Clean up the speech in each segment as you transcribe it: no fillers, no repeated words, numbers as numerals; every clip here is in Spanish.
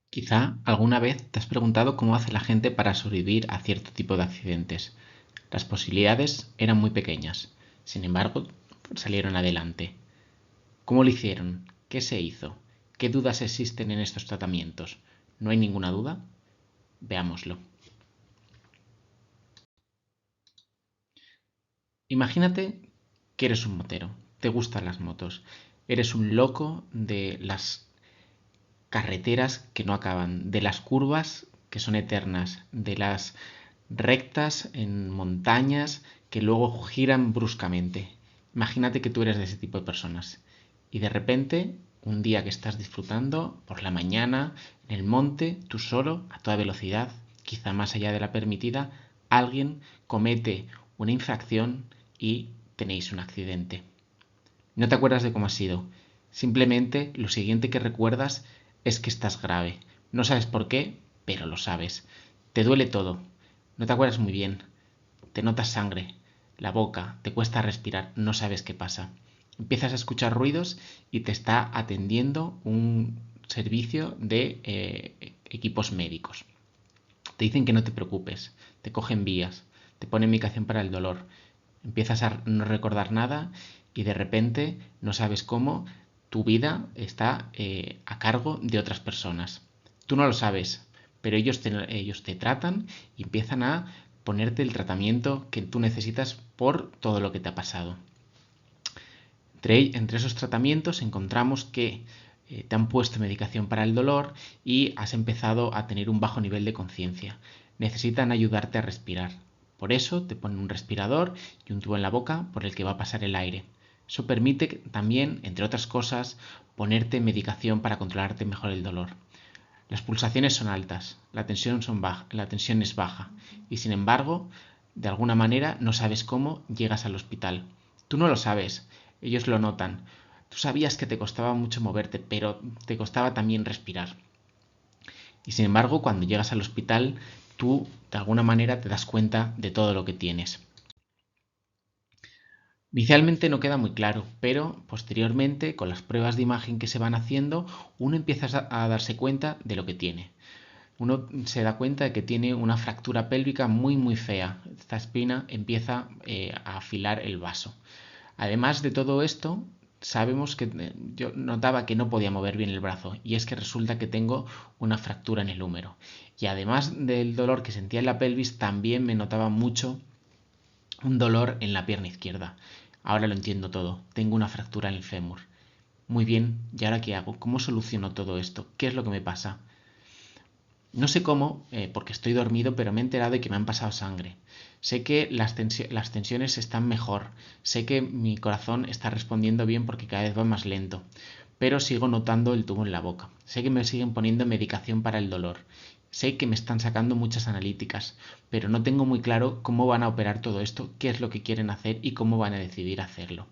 Quizá alguna vez te has preguntado cómo hace la gente para sobrevivir a cierto tipo de accidentes. Las posibilidades eran muy pequeñas, sin embargo, salieron adelante. ¿Cómo lo hicieron? ¿Qué se hizo? ¿Qué dudas existen en estos tratamientos? ¿No hay ninguna duda? Veámoslo. Imagínate que eres un motero, te gustan las motos, eres un loco de las carreteras que no acaban, de las curvas que son eternas, de las rectas en montañas que luego giran bruscamente. Imagínate que tú eres de ese tipo de personas y de repente, un día que estás disfrutando por la mañana en el monte, tú solo, a toda velocidad, quizá más allá de la permitida, alguien comete una infracción y tenéis un accidente. No te acuerdas de cómo ha sido. Simplemente lo siguiente que recuerdas es que estás grave. No sabes por qué, pero lo sabes. Te duele todo. No te acuerdas muy bien. Te notas sangre, la boca, te cuesta respirar, no sabes qué pasa. Empiezas a escuchar ruidos y te está atendiendo un servicio de equipos médicos. Te dicen que no te preocupes, te cogen vías, te ponen medicación para el dolor, empiezas a no recordar nada y de repente no sabes cómo tu vida está a cargo de otras personas. Tú no lo sabes, pero ellos te tratan y empiezan a ponerte el tratamiento que tú necesitas por todo lo que te ha pasado. Entre esos tratamientos encontramos que te han puesto medicación para el dolor y has empezado a tener un bajo nivel de conciencia. Necesitan ayudarte a respirar. Por eso te ponen un respirador y un tubo en la boca por el que va a pasar el aire. Eso permite también, entre otras cosas, ponerte medicación para controlarte mejor el dolor. Las pulsaciones son altas, la tensión es baja y sin embargo, de alguna manera no sabes cómo llegas al hospital. Tú no lo sabes, ellos lo notan. Tú sabías que te costaba mucho moverte, pero te costaba también respirar. Y sin embargo, cuando llegas al hospital, tú de alguna manera te das cuenta de todo lo que tienes. Inicialmente no queda muy claro, pero posteriormente, con las pruebas de imagen que se van haciendo, uno empieza a darse cuenta de lo que tiene. Uno se da cuenta de que tiene una fractura pélvica muy fea. Esta espina empieza a afilar el vaso. Además de todo esto, sabemos que yo notaba que no podía mover bien el brazo y es que resulta que tengo una fractura en el húmero. Y además del dolor que sentía en la pelvis, también me notaba mucho un dolor en la pierna izquierda. Ahora lo entiendo todo. Tengo una fractura en el fémur. Muy bien, ¿y ahora qué hago? ¿Cómo soluciono todo esto? ¿Qué es lo que me pasa? No sé cómo, porque estoy dormido, pero me he enterado de que me han pasado sangre. Sé que las tensiones están mejor. Sé que mi corazón está respondiendo bien porque cada vez va más lento. Pero sigo notando el tubo en la boca. Sé que me siguen poniendo medicación para el dolor. Sé que me están sacando muchas analíticas, pero no tengo muy claro cómo van a operar todo esto, qué es lo que quieren hacer y cómo van a decidir hacerlo.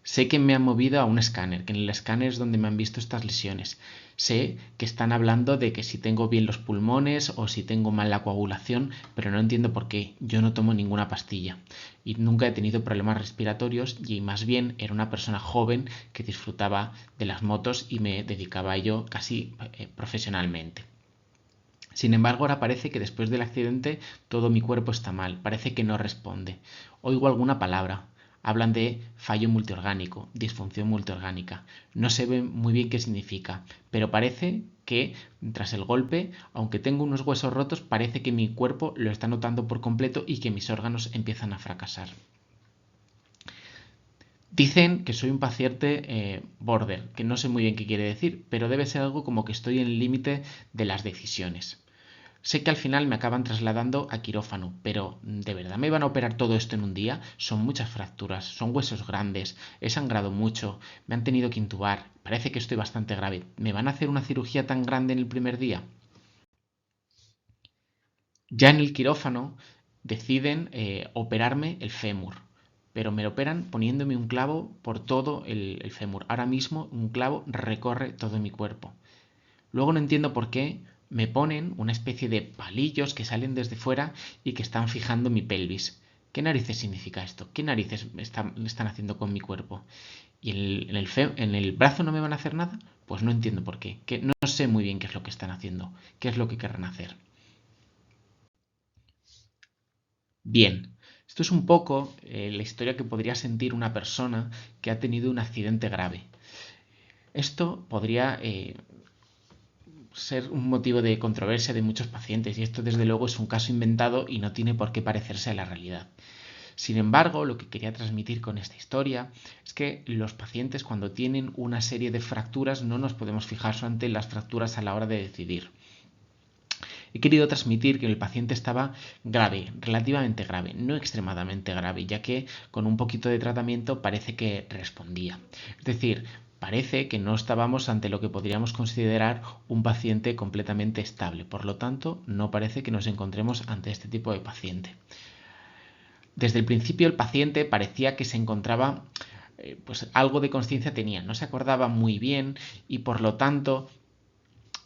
Sé que me han movido a un escáner, que en el escáner es donde me han visto estas lesiones. Sé que están hablando de que si tengo bien los pulmones o si tengo mal la coagulación, pero no entiendo por qué. Yo no tomo ninguna pastilla y nunca he tenido problemas respiratorios y más bien era una persona joven que disfrutaba de las motos y me dedicaba a ello casi profesionalmente. Sin embargo, ahora parece que después del accidente todo mi cuerpo está mal, parece que no responde. Oigo alguna palabra. Hablan de fallo multiorgánico, disfunción multiorgánica. No se ve muy bien qué significa, pero parece que tras el golpe, aunque tengo unos huesos rotos, parece que mi cuerpo lo está notando por completo y que mis órganos empiezan a fracasar. Dicen que soy un paciente border, que no sé muy bien qué quiere decir, pero debe ser algo como que estoy en el límite de las decisiones. Sé que al final me acaban trasladando a quirófano, pero ¿de verdad me van a operar todo esto en un día? Son muchas fracturas, son huesos grandes, he sangrado mucho, me han tenido que intubar, parece que estoy bastante grave. ¿Me van a hacer una cirugía tan grande en el primer día? Ya en el quirófano deciden operarme el fémur, pero me lo operan poniéndome un clavo por todo el fémur. Ahora mismo un clavo recorre todo mi cuerpo. Luego no entiendo por qué me ponen una especie de palillos que salen desde fuera y que están fijando mi pelvis. ¿Qué narices significa esto? ¿Qué narices están haciendo con mi cuerpo? ¿Y en el brazo no me van a hacer nada? Pues no entiendo por qué, que no sé muy bien qué es lo que están haciendo, qué es lo que querrán hacer. Bien, esto es un poco la historia que podría sentir una persona que ha tenido un accidente grave. Esto podría ser un motivo de controversia de muchos pacientes y esto desde luego es un caso inventado y no tiene por qué parecerse a la realidad. Sin embargo, lo que quería transmitir con esta historia es que los pacientes cuando tienen una serie de fracturas no nos podemos fijar solamente en las fracturas a la hora de decidir. He querido transmitir que el paciente estaba grave, relativamente grave, no extremadamente grave, ya que con un poquito de tratamiento parece que respondía. Es decir, parece que no estábamos ante lo que podríamos considerar un paciente completamente estable. Por lo tanto, no parece que nos encontremos ante este tipo de paciente. Desde el principio el paciente parecía que se encontraba, pues algo de conciencia tenía, no se acordaba muy bien y por lo tanto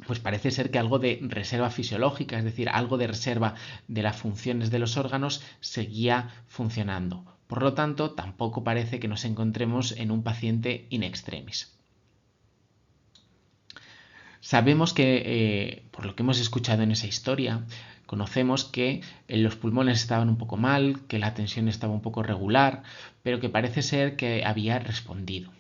pues parece ser que algo de reserva fisiológica, es decir, algo de reserva de las funciones de los órganos seguía funcionando. Por lo tanto, tampoco parece que nos encontremos en un paciente in extremis. Sabemos que, por lo que hemos escuchado en esa historia, conocemos que los pulmones estaban un poco mal, que la tensión estaba un poco regular, pero que parece ser que había respondido.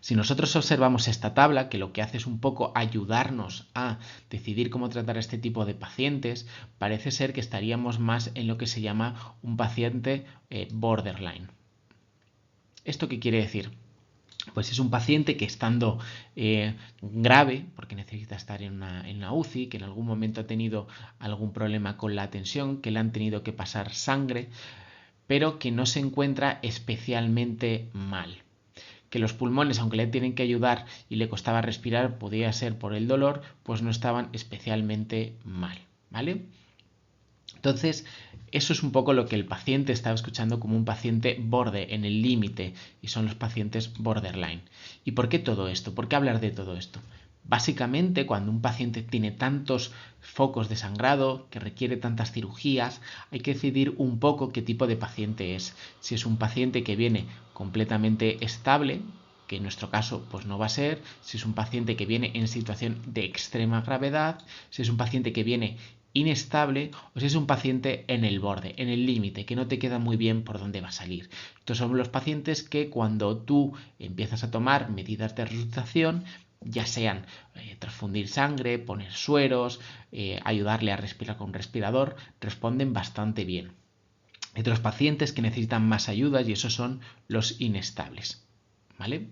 Si nosotros observamos esta tabla, que lo que hace es un poco ayudarnos a decidir cómo tratar a este tipo de pacientes, parece ser que estaríamos más en lo que se llama un paciente borderline. ¿Esto qué quiere decir? Pues es un paciente que estando grave, porque necesita estar en una UCI, que en algún momento ha tenido algún problema con la tensión, que le han tenido que pasar sangre, pero que no se encuentra especialmente mal. Que los pulmones, aunque le tienen que ayudar y le costaba respirar, podía ser por el dolor, pues no estaban especialmente mal, ¿vale? Entonces, eso es un poco lo que el paciente estaba escuchando como un paciente borde, en el límite, y son los pacientes borderline. ¿Y por qué todo esto? ¿Por qué hablar de todo esto? Básicamente, cuando un paciente tiene tantos focos de sangrado, que requiere tantas cirugías, hay que decidir un poco qué tipo de paciente es. Si es un paciente que viene completamente estable, que en nuestro caso pues no va a ser, si es un paciente que viene en situación de extrema gravedad, si es un paciente que viene inestable o si es un paciente en el borde, en el límite, que no te queda muy bien por dónde va a salir. Estos son los pacientes que cuando tú empiezas a tomar medidas de resucitación, ya sean transfundir sangre, poner sueros, ayudarle a respirar con un respirador, responden bastante bien. Hay otros pacientes que necesitan más ayudas y esos son los inestables. ¿Vale?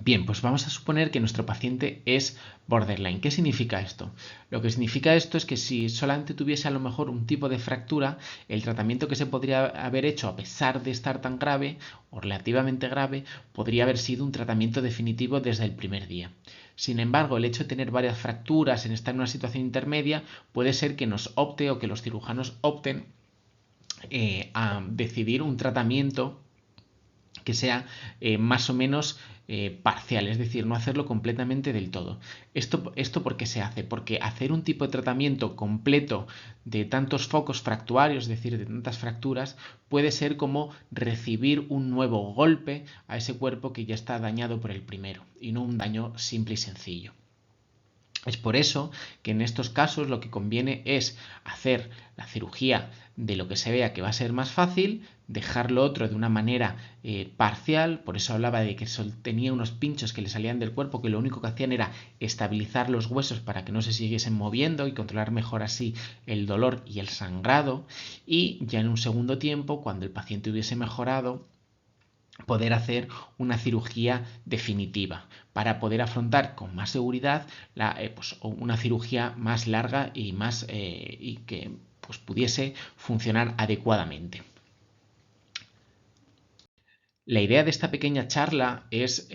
Bien, pues vamos a suponer que nuestro paciente es borderline. ¿Qué significa esto? Lo que significa esto es que si solamente tuviese a lo mejor un tipo de fractura, el tratamiento que se podría haber hecho a pesar de estar tan grave o relativamente grave, podría haber sido un tratamiento definitivo desde el primer día. Sin embargo, el hecho de tener varias fracturas en estar en una situación intermedia puede ser que nos opte o que los cirujanos opten a decidir un tratamiento que sea más o menos parcial, es decir, no hacerlo completamente del todo. ¿Esto por qué se hace? Porque hacer un tipo de tratamiento completo de tantos focos fracturarios, es decir, de tantas fracturas, puede ser como recibir un nuevo golpe a ese cuerpo que ya está dañado por el primero, y no un daño simple y sencillo. Es por eso que en estos casos lo que conviene es hacer la cirugía de lo que se vea que va a ser más fácil, dejar lo otro de una manera parcial, por eso hablaba de que tenía unos pinchos que le salían del cuerpo que lo único que hacían era estabilizar los huesos para que no se siguiesen moviendo y controlar mejor así el dolor y el sangrado, y ya en un segundo tiempo, cuando el paciente hubiese mejorado, poder hacer una cirugía definitiva para poder afrontar con más seguridad pues, una cirugía más larga y más y que pues, pudiese funcionar adecuadamente. La idea de esta pequeña charla es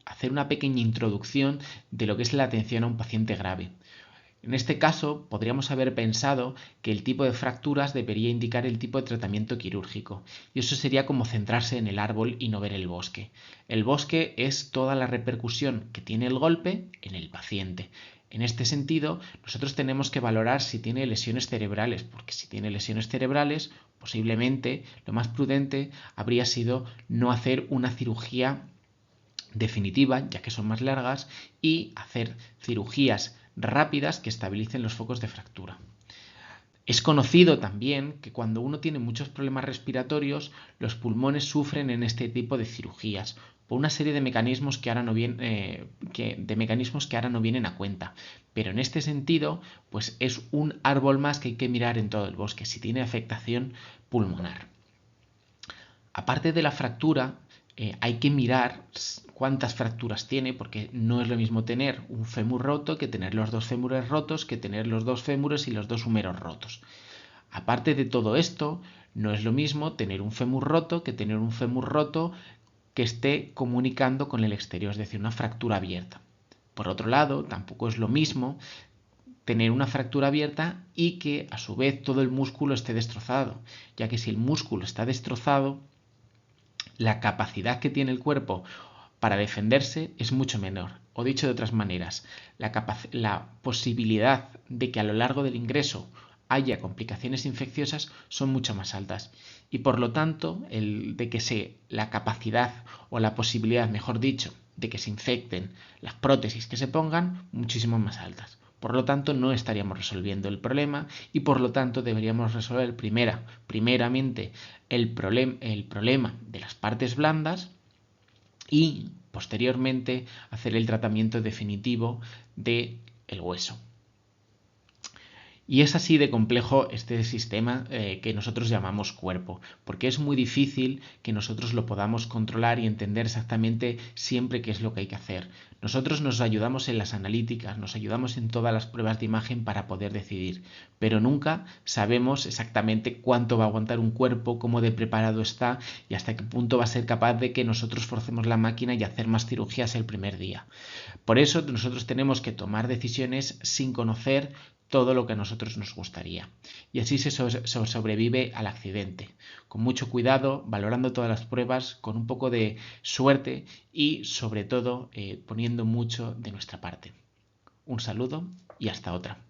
hacer una pequeña introducción de lo que es la atención a un paciente grave. En este caso, podríamos haber pensado que el tipo de fracturas debería indicar el tipo de tratamiento quirúrgico, y eso sería como centrarse en el árbol y no ver el bosque. El bosque es toda la repercusión que tiene el golpe en el paciente. En este sentido, nosotros tenemos que valorar si tiene lesiones cerebrales, porque si tiene lesiones cerebrales, posiblemente lo más prudente habría sido no hacer una cirugía definitiva, ya que son más largas, y hacer cirugías rápidas que estabilicen los focos de fractura. Es conocido también que cuando uno tiene muchos problemas respiratorios, los pulmones sufren en este tipo de cirugías por una serie de mecanismos que ahora no vienen a cuenta. Pero en este sentido, pues es un árbol más que hay que mirar en todo el bosque si tiene afectación pulmonar. Aparte de la fractura, hay que mirar cuántas fracturas tiene, porque no es lo mismo tener un fémur roto que tener los dos fémures rotos, que tener los dos fémures y los dos húmeros rotos. Aparte de todo esto, no es lo mismo tener un fémur roto que tener un fémur roto que esté comunicando con el exterior, es decir, una fractura abierta. Por otro lado, tampoco es lo mismo tener una fractura abierta y que a su vez todo el músculo esté destrozado, ya que si el músculo está destrozado, la capacidad que tiene el cuerpo para defenderse es mucho menor. O dicho de otras maneras, la posibilidad de que a lo largo del ingreso haya complicaciones infecciosas son mucho más altas. Y por lo tanto, la capacidad o la posibilidad, mejor dicho, de que se infecten las prótesis que se pongan, muchísimo más altas. Por lo tanto, no estaríamos resolviendo el problema y por lo tanto deberíamos resolver primeramente el problema de las partes blandas y posteriormente hacer el tratamiento definitivo del hueso. Y es así de complejo este sistema que nosotros llamamos cuerpo, porque es muy difícil que nosotros lo podamos controlar y entender exactamente siempre qué es lo que hay que hacer. Nosotros nos ayudamos en las analíticas, nos ayudamos en todas las pruebas de imagen para poder decidir, pero nunca sabemos exactamente cuánto va a aguantar un cuerpo, cómo de preparado está y hasta qué punto va a ser capaz de que nosotros forcemos la máquina y hacer más cirugías el primer día. Por eso nosotros tenemos que tomar decisiones sin conocer todo lo que a nosotros nos gustaría. Y así se sobrevive al accidente, con mucho cuidado, valorando todas las pruebas, con un poco de suerte y sobre todo poniendo mucho de nuestra parte. Un saludo y hasta otra.